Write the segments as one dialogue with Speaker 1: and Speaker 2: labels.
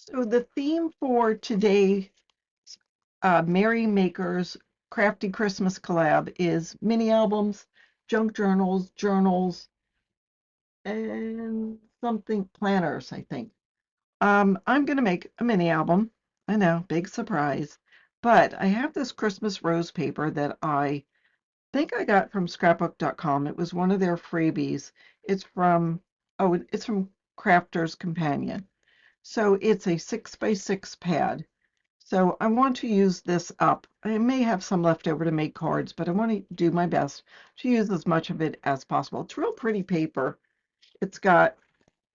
Speaker 1: So the theme for today, Merry Makers Crafty Christmas Collab is mini albums, junk journals, and something planners, I think. I'm gonna make a mini album. I know, big surprise. But I have this Christmas rose paper that I think I got from scrapbook.com. It was one of their freebies. It's from Crafter's Companion. So it's a 6x6 pad. So I want to use this up. I may have some left over to make cards, but I want to do my best to use as much of it as possible. It's real pretty paper. It's got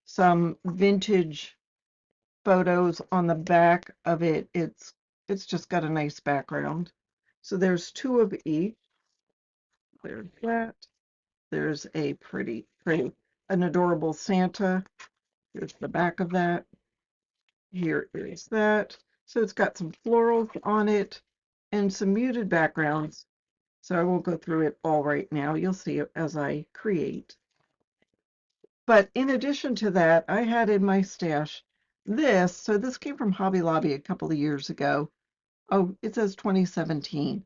Speaker 1: some vintage photos on the back of it. It's just got a nice background. So there's two of each. There's that. There's a an adorable Santa. Here's the back of that. Here is that. So it's got some florals on it and some muted backgrounds. So I won't go through it all right now. You'll see it as I create. But in addition to that, I had in my stash this. So this came from Hobby Lobby a couple of years ago. Oh, it says 2017.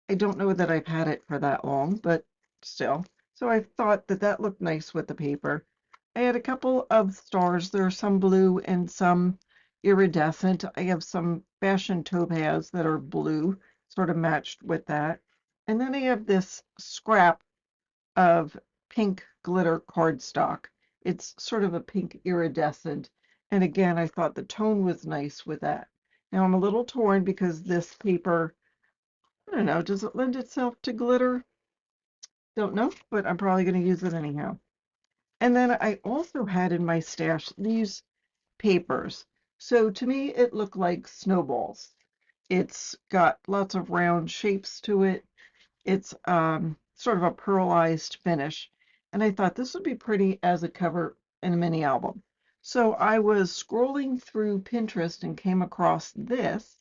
Speaker 1: I don't know that I've had it for that long, but still. So I thought that that looked nice with the paper. I had a couple of stars. There are some blue and some iridescent. I have some fashion topaz that are blue, sort of matched with that. And then I have this scrap of pink glitter cardstock. It's sort of a pink iridescent. And again, I thought the tone was nice with that. Now I'm a little torn because this paper, I don't know, does it lend itself to glitter? Don't know, but I'm probably going to use it anyhow. And then I also had in my stash these papers. So to me, it looked like snowballs. It's got lots of round shapes to it. It's sort of a pearlized finish. And I thought this would be pretty as a cover in a mini album. So I was scrolling through Pinterest and came across this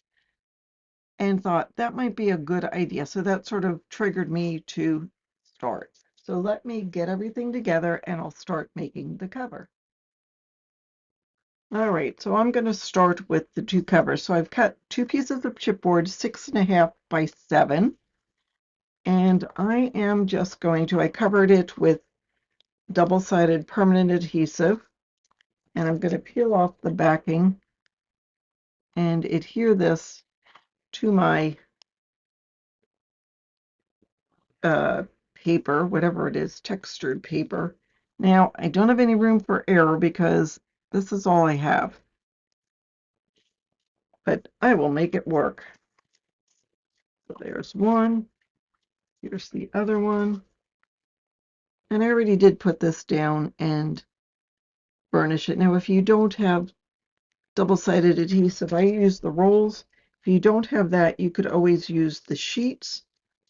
Speaker 1: and thought that might be a good idea. So that sort of triggered me to start. So let me get everything together and I'll start making the cover. All right, so I'm going to start with the two covers. So I've cut two pieces of chipboard, 6.5 by 7. And I am just going to, I covered it with double-sided permanent adhesive. And I'm going to peel off the backing and adhere this to my paper, whatever it is, textured paper. Now, I don't have any room for error because this is all I have, but I will make it work. So there's one, here's the other one, and I already did put this down and burnish it. Now, if you don't have double-sided adhesive, I use the rolls. If you don't have that, you could always use the sheets.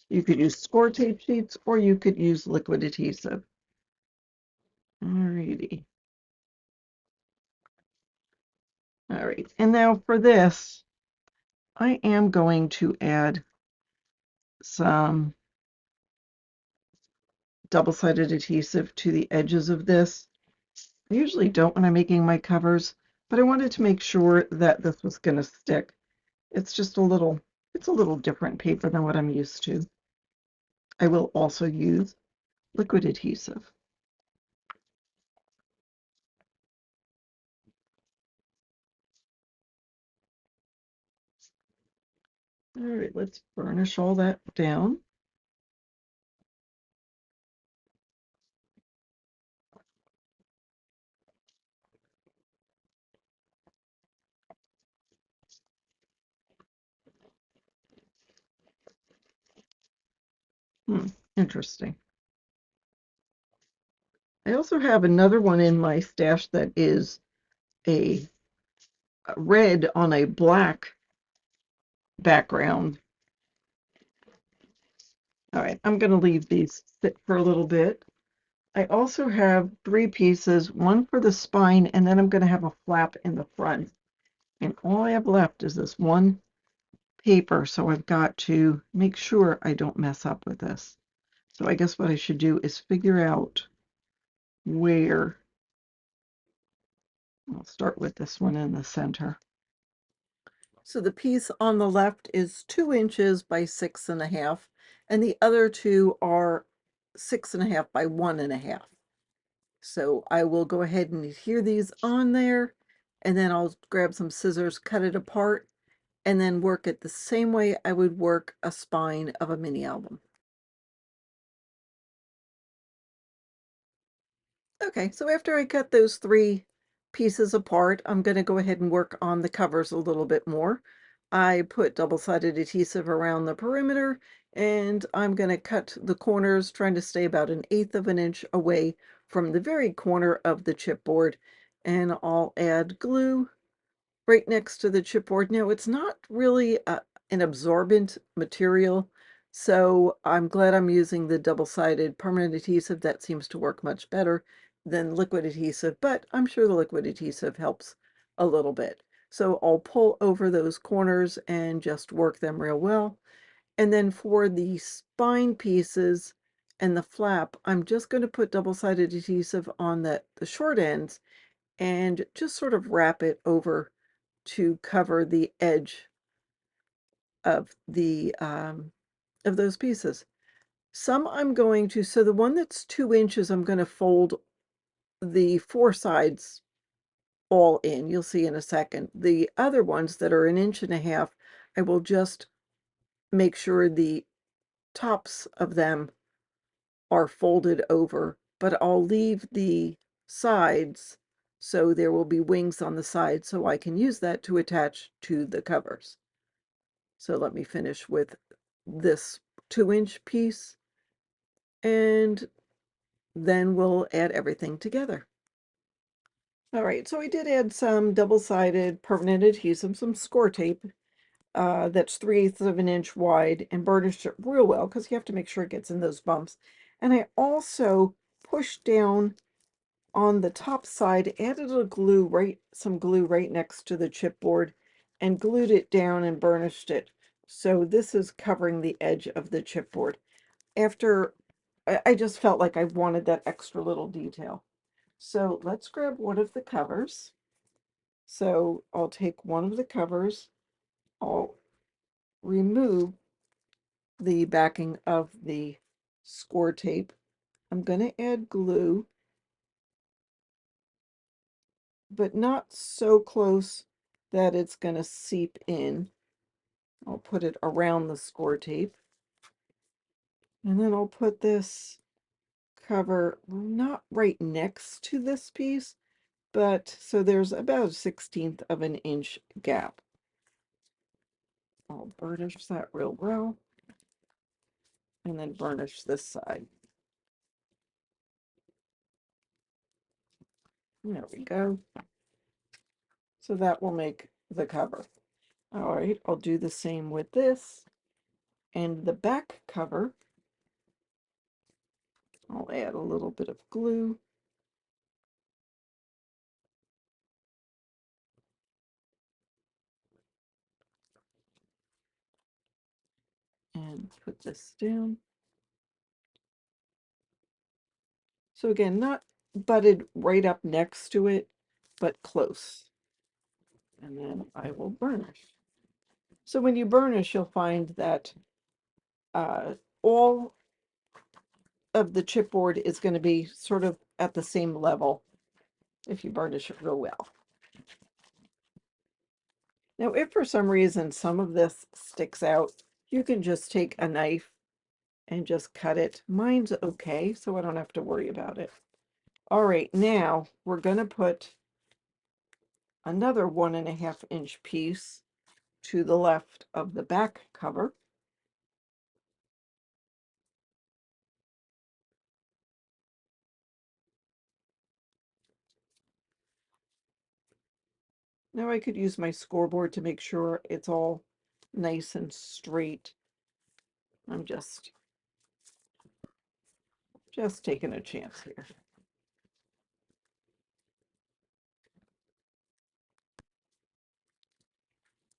Speaker 1: You could use score tape sheets, or you could use liquid adhesive. Alrighty. All right, and now for this, I am going to add some double-sided adhesive to the edges of this. I usually don't when I'm making my covers, but I wanted to make sure that this was going to stick. It's just it's a little different paper than what I'm used to. I will also use liquid adhesive. All right, let's burnish all that down. Interesting. I also have another one in my stash that is a red on a black background. All right, I'm going to leave these sit for a little bit. I also have three pieces, one for the spine, and then I'm going to have a flap in the front. And all I have left is this one paper, so I've got to make sure I don't mess up with this. So I guess what I should do is figure out where I'll start with this one in the center. So the piece on the left is 2 inches by 6.5, and the other two are 6.5 by 1.5. So I will go ahead and adhere these on there, and then I'll grab some scissors, cut it apart, and then work it the same way I would work a spine of a mini album. Okay, so after I cut those 3 pieces apart, I'm going to go ahead and work on the covers a little bit more. I put double-sided adhesive around the perimeter, and I'm going to cut the corners, trying to stay about 1/8 of an inch away from the very corner of the chipboard. And I'll add glue right next to the chipboard. Now, it's not really an absorbent material, so I'm glad I'm using the double-sided permanent adhesive. That seems to work much better than liquid adhesive, but I'm sure the liquid adhesive helps a little bit. So I'll pull over those corners and just work them real well. And then for the spine pieces and the flap, I'm just going to put double-sided adhesive on the short ends and just sort of wrap it over to cover the edge of the of those pieces. Some I'm going to, so the one that's 2 inches, I'm going to fold the 4 sides all in. You'll see in a second. The other ones that are 1.5 inches, I will just make sure the tops of them are folded over, but I'll leave the sides so there will be wings on the side so I can use that to attach to the covers. So let me finish with this 2-inch piece, and then we'll add everything together. All right, so I did add some double-sided permanent adhesive, some score tape, that's 3/8 of an inch wide, and burnished it real well because you have to make sure it gets in those bumps. And I also pushed down on the top side, added some glue right next to the chipboard, and glued it down and burnished it. So this is covering the edge of the chipboard. After, I just felt like I wanted that extra little detail. So let's grab one of the covers. So I'll take one of the covers, I'll remove the backing of the score tape. I'm going to add glue, but not so close that it's going to seep in. I'll put it around the score tape. And then I'll put this cover not right next to this piece, but so there's about 1/16 of an inch gap. I'll burnish that real well, and then burnish this side. There we go. So that will make the cover. All right, I'll do the same with this. And the back cover, I'll add a little bit of glue. And put this down. So again, not butted right up next to it, but close. And then I will burnish. So when you burnish, you'll find that all of the chipboard is going to be sort of at the same level if you burnish it real well. Now, if for some reason some of this sticks out, you can just take a knife and just cut it. Mine's okay, so I don't have to worry about it. All right, now we're going to put another 1.5 inch piece to the left of the back cover. Now I could use my scoreboard to make sure it's all nice and straight. I'm just taking a chance here.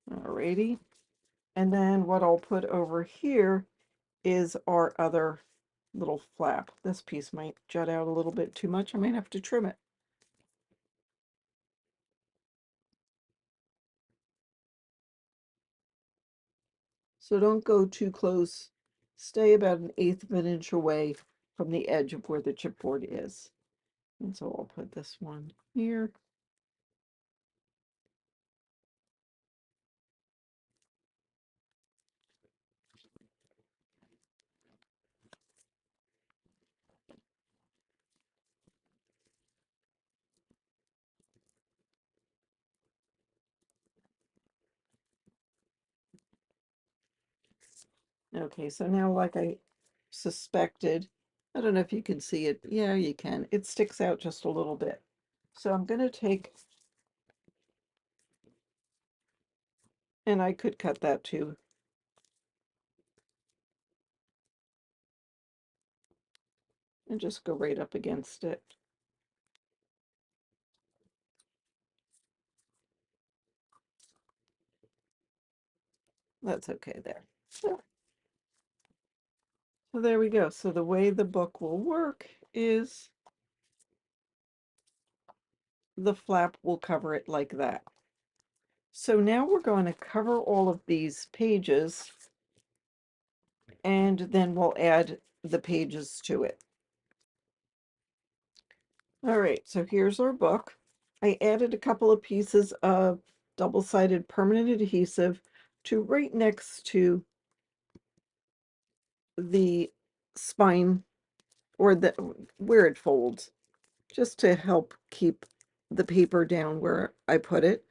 Speaker 1: Alrighty. And then what I'll put over here is our other little flap. This piece might jut out a little bit too much. I might have to trim it. So don't go too close. Stay about 1/8 of an inch away from the edge of where the chipboard is. And so I'll put this one here. Okay, so now like I suspected, I don't know if you can see it. Yeah, you can. It sticks out just a little bit. So I'm going to take, and I could cut that too. And just go right up against it. That's okay there. So there we go. So the way the book will work is the flap will cover it like that. So now we're going to cover all of these pages, and then we'll add the pages to it. All right, so here's our book. I added a couple of pieces of double-sided permanent adhesive to right next to the spine, or the where it folds, just to help keep the paper down where I put it.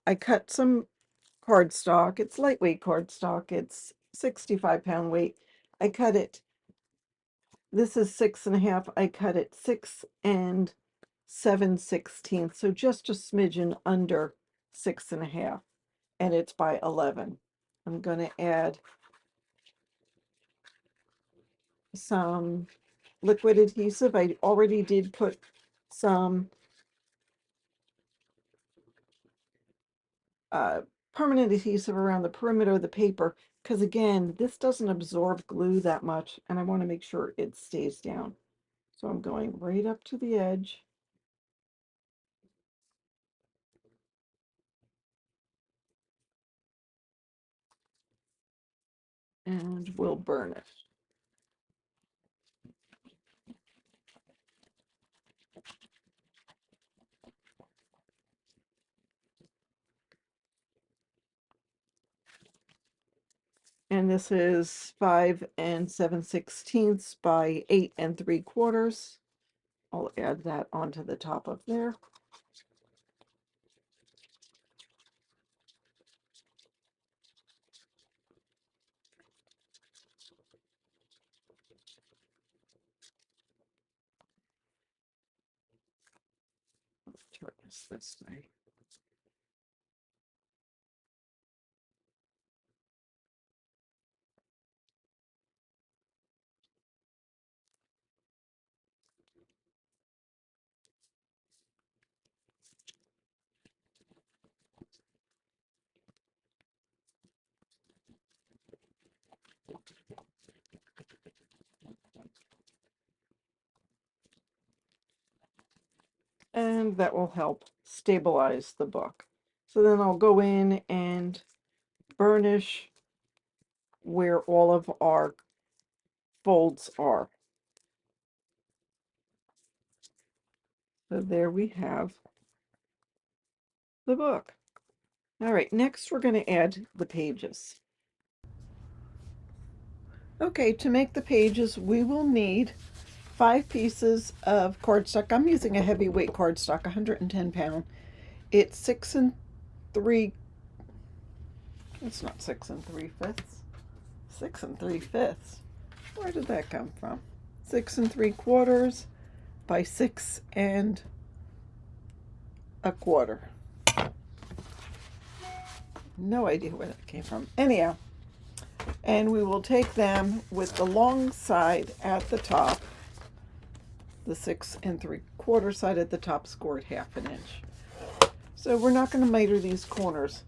Speaker 1: I cut some cardstock. It's lightweight cardstock. It's 65-pound weight. I cut it. This is 6.5. I cut it 6 7/16, so just a smidgen under 6.5, and it's by 11. I'm going to add some liquid adhesive. I already did put some permanent adhesive around the perimeter of the paper, because again, this doesn't absorb glue that much, and I want to make sure it stays down. So I'm going right up to the edge. And we'll burn it. And this is 5 7/16 by 8 3/4. I'll add that onto the top of there. Let's turn this way. And that will help stabilize the book. So then I'll go in and burnish where all of our folds are. So there we have the book. All right, next we're going to add the pages. Okay, to make the pages, we will need 5 pieces of cardstock. I'm using a heavyweight cardstock, 110 pound. It's 6 3. It's not 6 3/5. 6 3/5. Where did that come from? 6 3/4 by 6 1/4. No idea where that came from. Anyhow, and we will take them with the long side at the top, the 6 3/4 side at the top, scored 1/2 inch. So we're not going to miter these corners.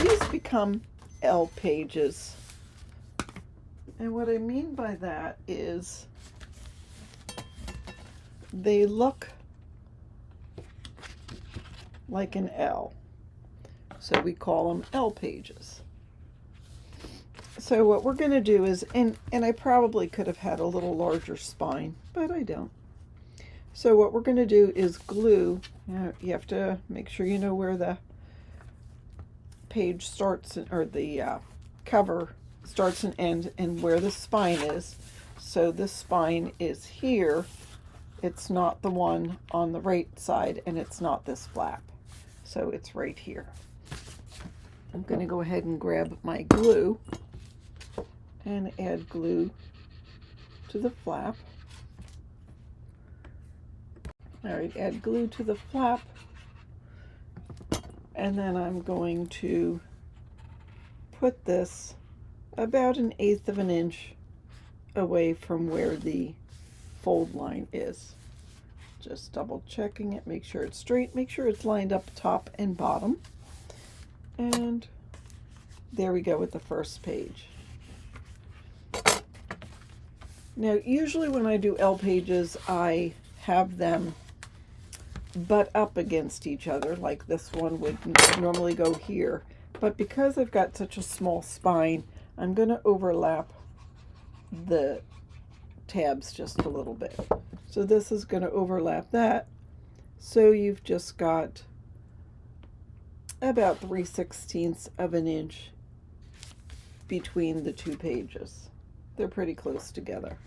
Speaker 1: These become L pages. And what I mean by that is they look like an L. So we call them L pages.
Speaker 2: So what we're going to do is, and I probably could have had a little larger spine, but I don't. So what we're going to do is glue. You have to make sure you know where the page starts, or the cover starts and ends, and where the spine is. So this spine is here. It's not the one on the right side, and it's not this flap. So it's right here. I'm going to go ahead and grab my glue and add glue to the flap. All right, add glue to the flap. And then I'm going to put this about 1/8 of an inch away from where the fold line is. Just double checking it, make sure it's straight, make sure it's lined up top and bottom. And there we go with the first page. Now, usually when I do L pages, I have them butt up against each other, like this one would normally go here. But because I've got such a small spine, I'm going to overlap the tabs just a little bit. So this is going to overlap that. So you've just got about 3/16 of an inch between the two pages. They're pretty close together.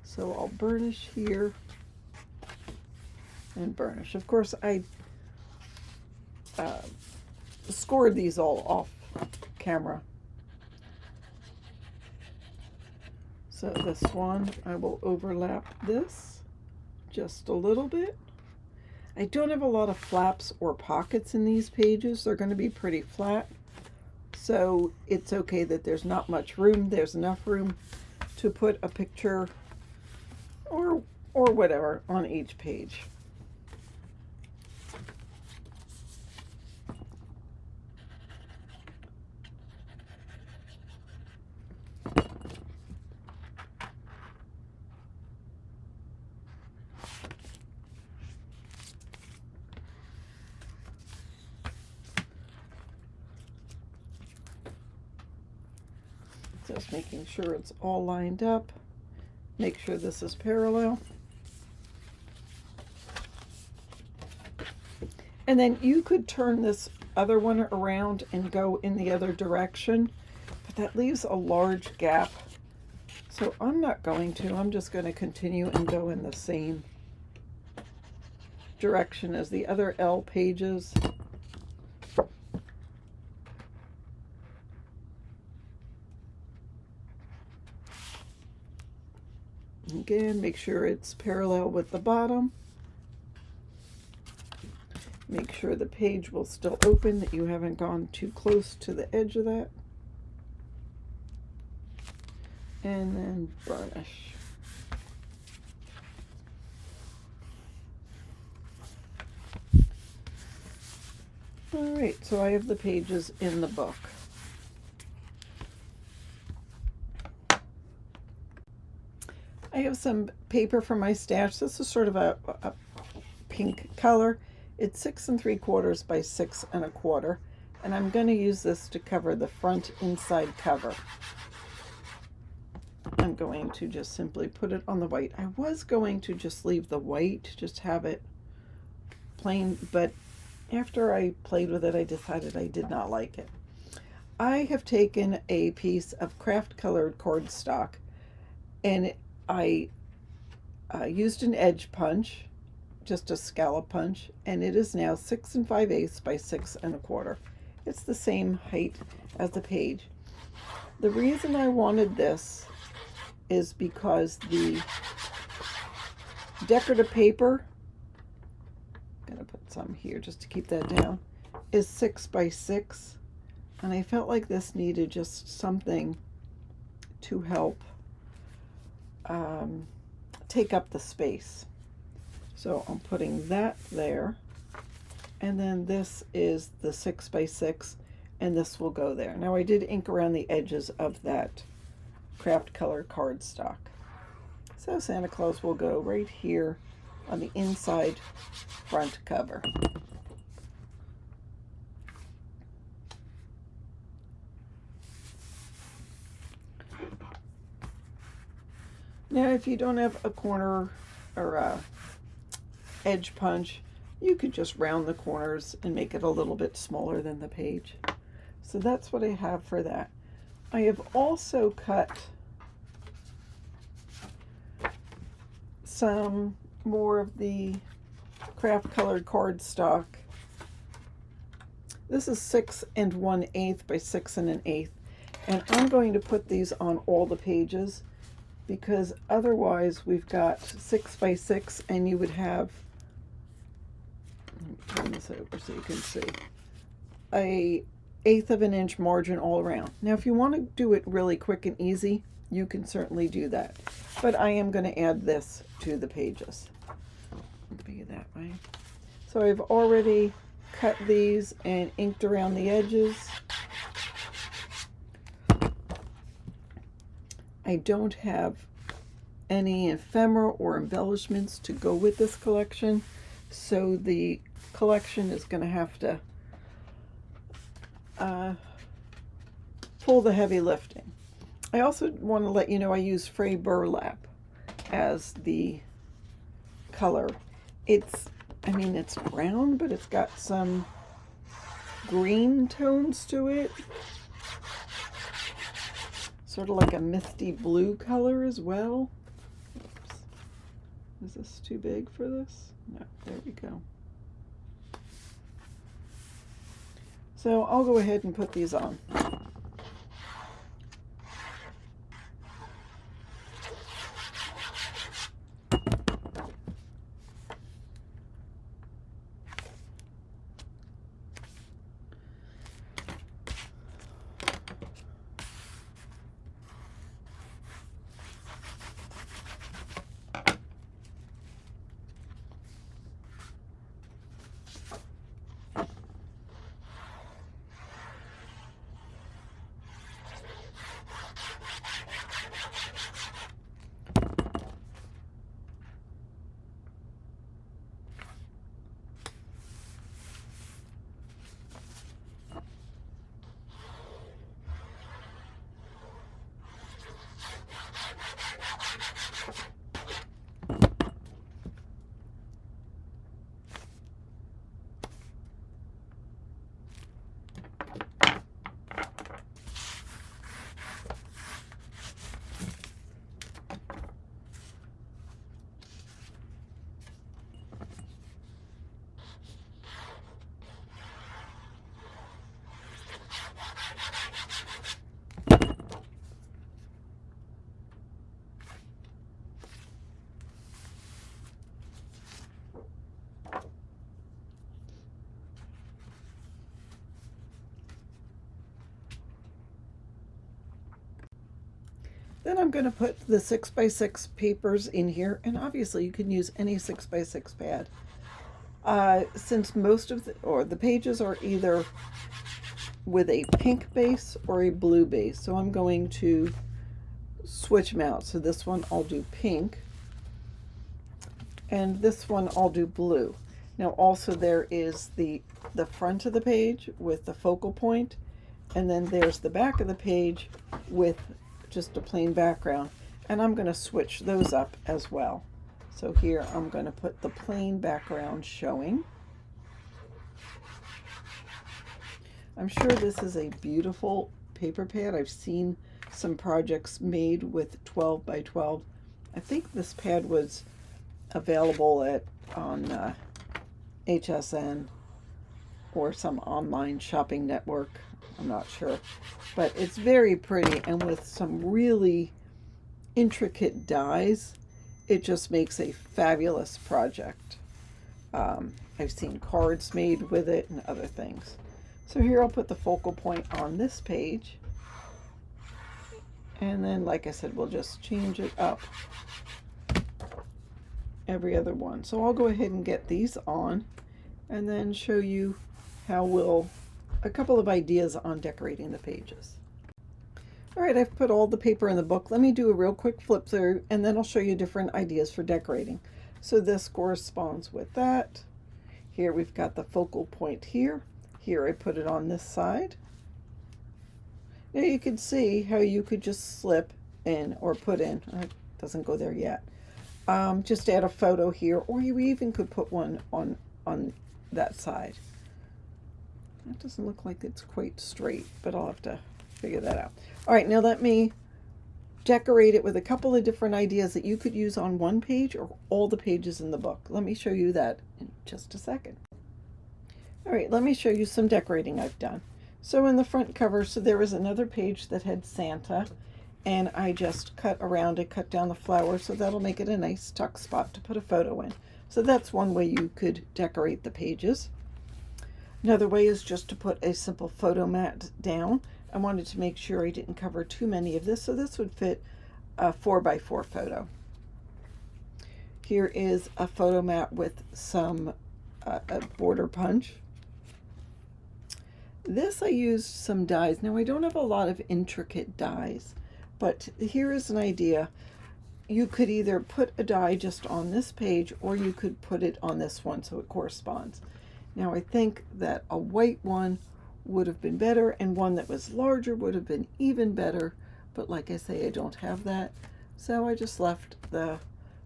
Speaker 2: So I'll burnish here and burnish. Of course, I scored these all off camera. So this one, I will overlap this just a little bit. I don't have a lot of flaps or pockets in these pages. They're going to be pretty flat. So it's okay that there's not much room. There's enough room to put a picture or whatever on each page. Just making sure it's all lined up. Make sure this is parallel. And then you could turn this other one around and go in the other direction, but that leaves a large gap. So I'm not going to. I'm just going to continue and go in the same direction as the other L pages. Again, make sure it's parallel with the bottom. Make sure the page will still open, that you haven't gone too close to the edge of that. And then burnish. All right, so I have the pages in the book. I have some paper from my stash. This is sort of a pink color. It's 6 3/4 by 6 1/4, and I'm going to use this to cover the front inside cover. I'm going to just simply put it on the white. I was going to just leave the white, just have it plain, but after I played with it, I decided I did not like it. I have taken a piece of craft colored cardstock, and I used an edge punch, just a scallop punch, and it is now 6 5/8 by 6 1/4. It's the same height as the page. The reason I wanted this is because the decorative paper, I'm gonna put some here just to keep that down, is 6 by 6, and I felt like this needed just something to help take up the space. So I'm putting that there, and then this is the 6 by 6, and this will go there. Now I did ink around the edges of that craft color cardstock. So Santa Claus will go right here on the inside front cover. Now, if you don't have a corner or a edge punch, you could just round the corners and make it a little bit smaller than the page. So that's what I have for that. I have also cut some more of the craft colored cardstock. This is 6 1/8 by 6 1/8, and I'm going to put these on all the pages because otherwise we've got 6 by 6 and you would have, let me turn this over so you can see, a 1/8 of an inch margin all around. Now if you want to do it really quick and easy, you can certainly do that, but I am going to add this to the pages. Be that way. So I've already cut these and inked around the edges. I don't have any ephemera or embellishments to go with this collection, so the collection is going to have to pull the heavy lifting. I also want to let you know I use Fray burlap as the color. I mean, it's brown, but it's got some green tones to it. Sort of like a misty blue color as well. Oops. Is this too big for this? No, there we go. So I'll go ahead and put these on. Then I'm going to put the 6 by 6 papers in here, and obviously you can use any 6 by 6 pad. Since most of the pages are either with a pink base or a blue base, so I'm going to switch them out. So this one I'll do pink, and this one I'll do blue. Now also there is the front of the page with the focal point, and then there's the back of the page with just a plain background, and I'm going to switch those up as well. So here I'm going to put the plain background showing. I'm sure this is a beautiful paper pad. I've seen some projects made with 12 by 12. I think this pad was available on HSN or some online shopping network. I'm not sure, but it's very pretty, and with some really intricate dies, it just makes a fabulous project. I've seen cards made with it and other things. So here I'll put the focal point on this page, and then like I said, we'll just change it up every other one. So I'll go ahead and get these on and then show you how a couple of ideas on decorating the pages. All right, I've put all the paper in the book. Let me do a real quick flip through, and then I'll show you different ideas for decorating. So this corresponds with that. Here we've got the focal point here. Here I put it on this side. Now you can see how you could just slip in or put in. I doesn't go there yet. Just add a photo here, or you even could put one on that side. That doesn't look like it's quite straight, but I'll have to figure that out. All right, now let me decorate it with a couple of different ideas that you could use on one page or all the pages in the book. Let me show you that in just a second. All right, let me show you some decorating I've done. So in the front cover, so there was another page that had Santa, and I just cut around it, cut down the flowers, so that'll make it a nice tuck spot to put a photo in. So that's one way you could decorate the pages. Another way is just to put a simple photo mat down. I wanted to make sure I didn't cover too many of this, so this would fit a 4x4 photo. Here is a photo mat with some a border punch. This I used some dies. Now I don't have a lot of intricate dies, but here is an idea. You could either put a die just on this page, or you could put it on this one so it corresponds. Now I think that a white one would have been better, and one that was larger would have been even better, but like I say, I don't have that, so I just left the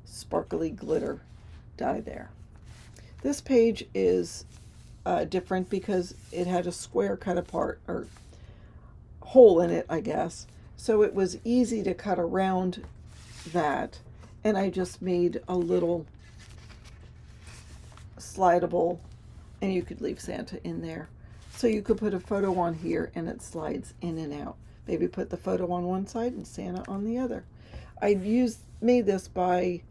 Speaker 2: sparkly glitter die there. This page is different because it had a square cut apart, or hole in it, I guess, so it was easy to cut around that, and I just made a little slidable, and you could leave Santa in there. So you could put a photo on here and it slides in and out. Maybe put the photo on one side and Santa on the other. I made this by,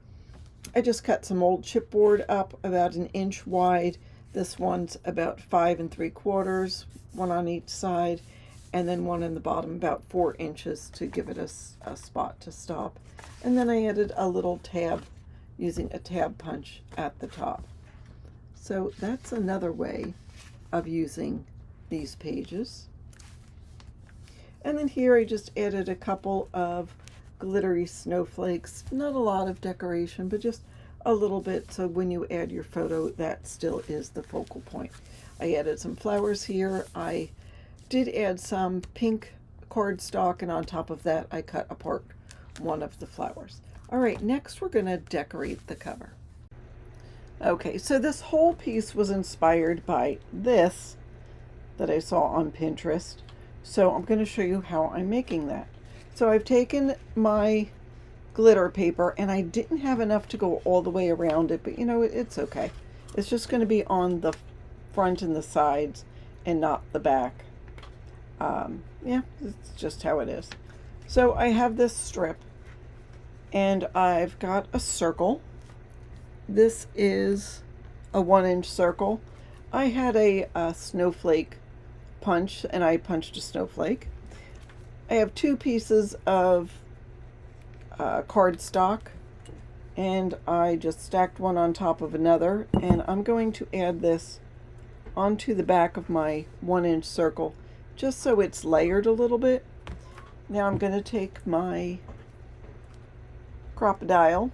Speaker 2: I just cut some old chipboard up about 1 inch wide. This one's about 5 3/4, one on each side, and then one in the bottom about 4 inches to give it a spot to stop. And then I added a little tab using a tab punch at the top. So that's another way of using these pages. And then here I just added a couple of glittery snowflakes. Not a lot of decoration, but just a little bit, so when you add your photo, that still is the focal point. I added some flowers here. I did add some pink cardstock, and on top of that I cut apart one of the flowers. All right, next we're going to decorate the cover. Okay, so this whole piece was inspired by this that I saw on Pinterest. So I'm going to show you how I'm making that. So I've taken my glitter paper, and I didn't have enough to go all the way around it, but you know, it's okay. It's just going to be on the front and the sides and not the back. Yeah, it's just how it is. So I have this strip, and I've got a circle. This is a 1 inch circle. I had a snowflake punch, and I punched a snowflake. I have 2 pieces of cardstock, and I just stacked one on top of another, and I'm going to add this onto the back of my 1 inch circle just so it's layered a little bit. Now I'm going to take my crocodile,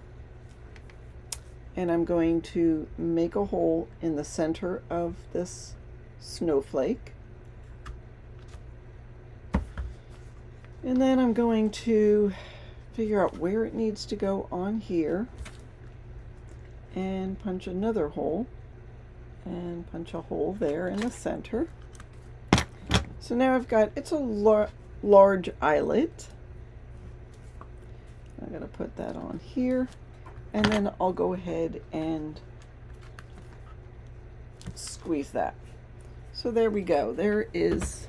Speaker 2: and I'm going to make a hole in the center of this snowflake. And then I'm going to figure out where it needs to go on here and punch another hole and punch a hole there in the center. So now I've got, it's a large eyelet. I'm going to put that on here, and then I'll go ahead and squeeze that. So there we go. There is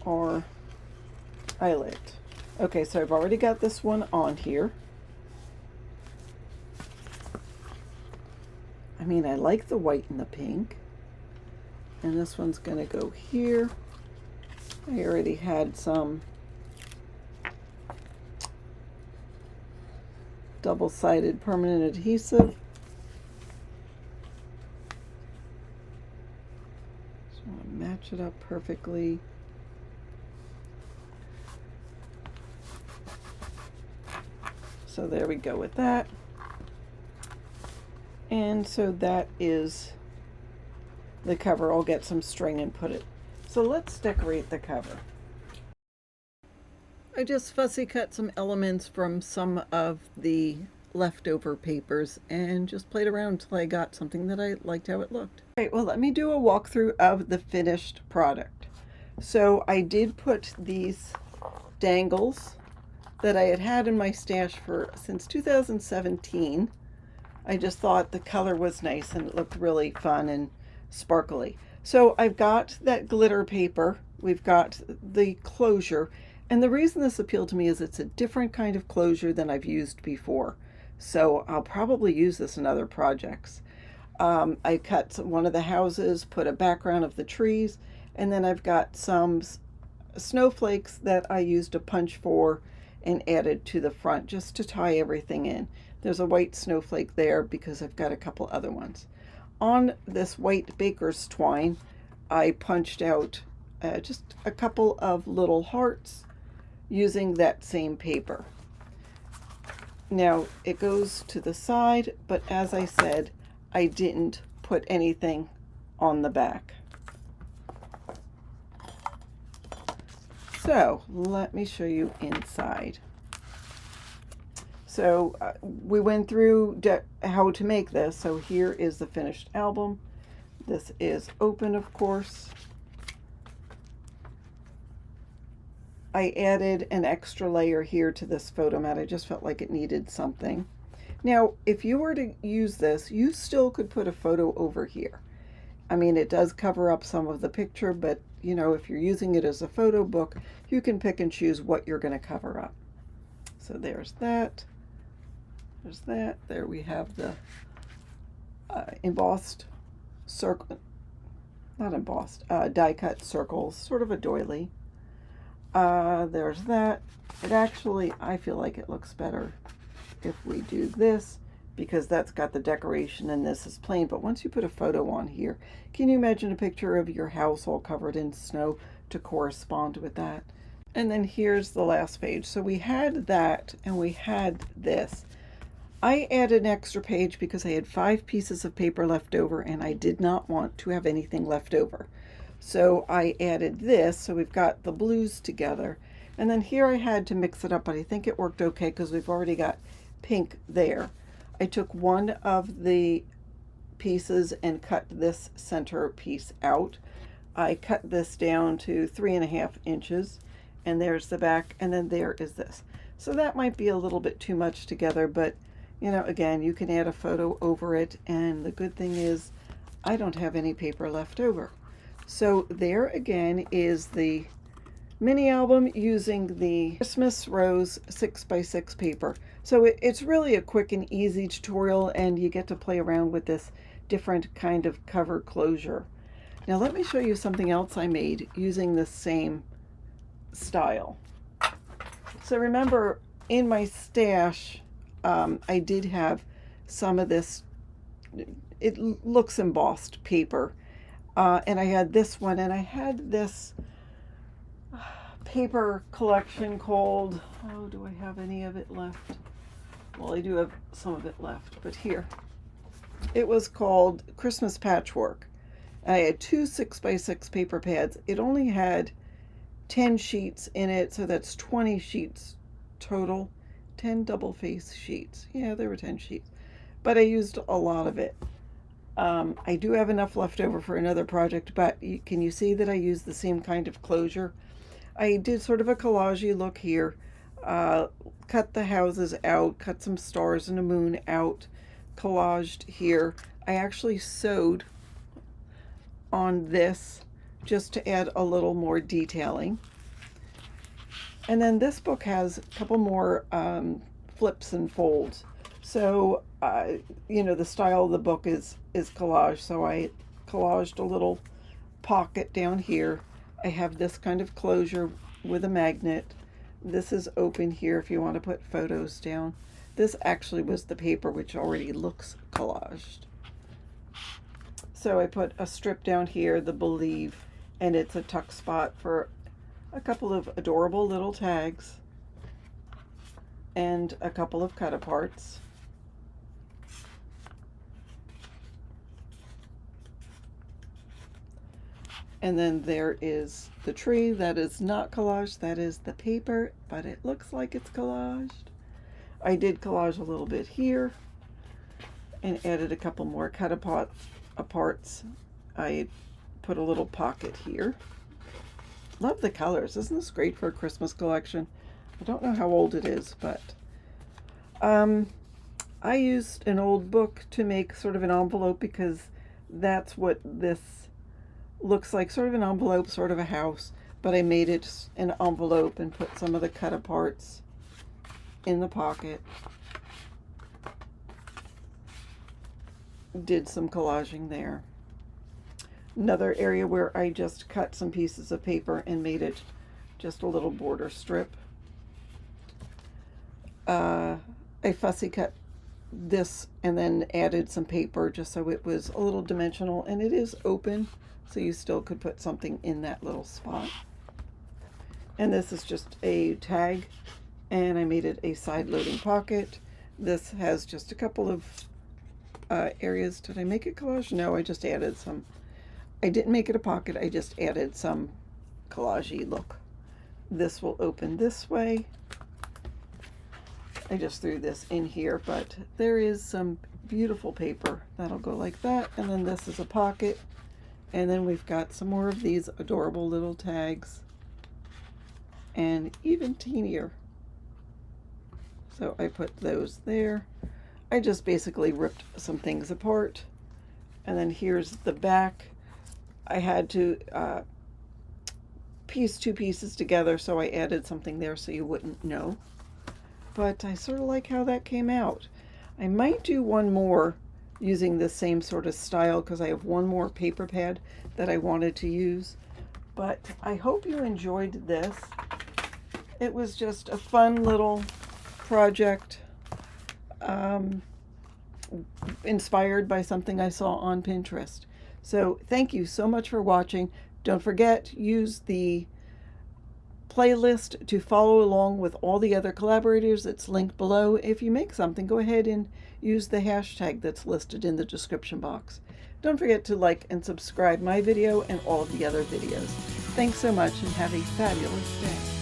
Speaker 2: our eyelet. Okay, so I've already got this one on here. I mean, I like the white and the pink. And this one's going to go here. I already had some double-sided permanent adhesive. Just want to match it up perfectly. So there we go with that. And so that is the cover. I'll get some string and put it. So let's decorate the cover. I just fussy cut some elements from some of the leftover papers and just played around until I got something that I liked how it looked. All right, well, let me do a walkthrough of the finished product. So I did put these dangles that I had had in my stash since 2017. I just thought the color was nice and it looked really fun and sparkly. So I've got that glitter paper, we've got the closure, and the reason this appealed to me is it's a different kind of closure than I've used before. So I'll probably use this in other projects. I cut one of the houses, put a background of the trees, and then I've got some snowflakes that I used a punch for and added to the front just to tie everything in. There's a white snowflake there because I've got a couple other ones. On this white baker's twine, I punched out just a couple of little hearts using that same paper. Now it goes to the side, but as I said, I didn't put anything on the back. So let me show you inside. So we went through how to make this. So here is the finished album. This is open, of course. I added an extra layer here to this photo mat. I just felt like it needed something. Now, if you were to use this, you still could put a photo over here. I mean, it does cover up some of the picture, but you know, if you're using it as a photo book, you can pick and choose what you're going to cover up. So there's that. There's that. There we have the embossed circle, not embossed, die cut circles, sort of a doily. There's that. It actually, I feel like it looks better if we do this because that's got the decoration and this is plain. But once you put a photo on here, can you imagine a picture of your house all covered in snow to correspond with that? And then here's the last page. So we had that and we had this. I added an extra page because I had 5 pieces of paper left over and I did not want to have anything left over. So I added this, so we've got the blues together. And then here I had to mix it up, but I think it worked okay because we've already got pink there. I took one of the pieces and cut this center piece out. I cut this down to 3.5 inches, and there's the back, and then there is this. So that might be a little bit too much together, but you know, again, you can add a photo over it, and the good thing is I don't have any paper left over. So there again is the mini album using the Christmas Rose 6x6 paper. So it's really a quick and easy tutorial, and you get to play around with this different kind of cover closure. Now let me show you something else I made using the same style. So remember in my stash, I did have some of this, it looks embossed paper. And I had this one, and I had this paper collection called, oh, do I have any of it left? Well, I do have some of it left, but here. It was called Christmas Patchwork. I had 2 6x6 paper pads. It only had 10 sheets in it, so that's 20 sheets total. 10 double face sheets. Yeah, there were 10 sheets. But I used a lot of it. I do have enough left over for another project, but can you see that I used the same kind of closure? I did sort of a collage-y look here. Cut the houses out, cut some stars and a moon out, collaged here. I actually sewed on this just to add a little more detailing. And then this book has a couple more flips and folds. So, you know, the style of the book is collage. So I collaged a little pocket down here. I have this kind of closure with a magnet. This is open here if you want to put photos down. This actually was the paper which already looks collaged. So I put a strip down here, the Believe, and it's a tuck spot for a couple of adorable little tags and a couple of cut aparts. And then there is the tree. That is not collage, that is the paper, but it looks like it's collaged. I did collage a little bit here and added a couple more cut aparts. I put a little pocket here. Love the colors. Isn't this great for a Christmas collection? I don't know how old it is, but I used an old book to make sort of an envelope because that's what this looks like, sort of an envelope, sort of a house, but I made it an envelope and put some of the cut aparts in the pocket. Did some collaging there. Another area where I just cut some pieces of paper and made it just a little border strip. I fussy cut this and then added some paper just so it was a little dimensional, and it is open, so you still could put something in that little spot. And this is just a tag, and I made it a side loading pocket. This has just a couple of areas. Did I make it collage? No, I just added some. I didn't make it a pocket, I just added some collage-y look. This will open this way. I just threw this in here, but there is some beautiful paper that'll go like that. And then this is a pocket. And then we've got some more of these adorable little tags, and even teenier. So I put those there. I just basically ripped some things apart. And then here's the back. I had to piece two pieces together, so I added something there so you wouldn't know. But I sort of like how that came out. I might do one more using the same sort of style because I have one more paper pad that I wanted to use. But I hope you enjoyed this. It was just a fun little project, inspired by something I saw on Pinterest. So thank you so much for watching. Don't forget, use the playlist to follow along with all the other collaborators. It's linked below. If you make something, go ahead and use the hashtag that's listed in the description box. Don't forget to like and subscribe my video and all of the other videos. Thanks so much and have a fabulous day.